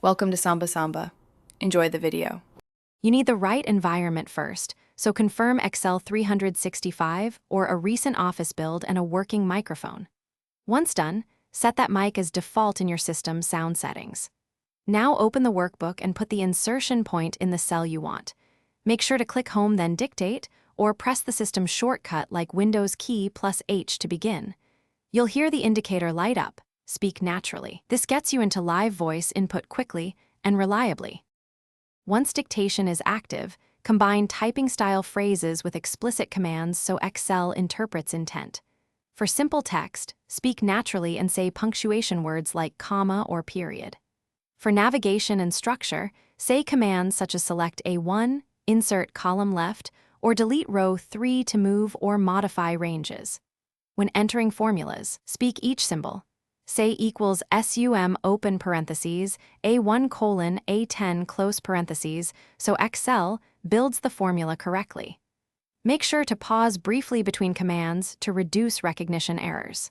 Welcome to Samba Samba. Enjoy the video. You need the right environment first, so confirm Excel 365 or a recent office build and a working microphone. Once done, set that mic as default in your system's sound settings. Now open the workbook and put the insertion point in the cell you want. Make sure to click Home then Dictate, or press the system shortcut like Windows key plus H to begin. You'll hear the indicator light up. Speak naturally. This gets you into live voice input quickly and reliably. Once dictation is active, combine typing-style phrases with explicit commands so Excel interprets intent. For simple text, speak naturally and say punctuation words like comma or period. For navigation and structure, say commands such as select A1, insert column left, or delete row 3 to move or modify ranges. When entering formulas, speak each symbol. Say equals sum open parentheses, A1 colon A10 close parentheses, so Excel builds the formula correctly. Make sure to pause briefly between commands to reduce recognition errors.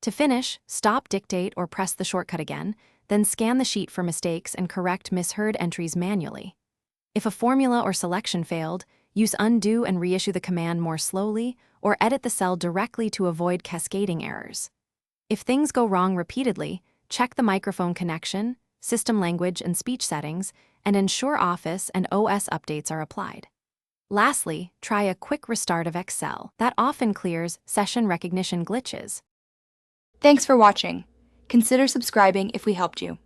To finish, stop dictate or press the shortcut again, then scan the sheet for mistakes and correct misheard entries manually. If a formula or selection failed, use undo and reissue the command more slowly, or edit the cell directly to avoid cascading errors. If things go wrong repeatedly, check the microphone connection, system language and speech settings, and ensure Office and OS updates are applied. Lastly, try a quick restart of Excel. That often clears session recognition glitches. Thanks for watching. Consider subscribing if we helped you.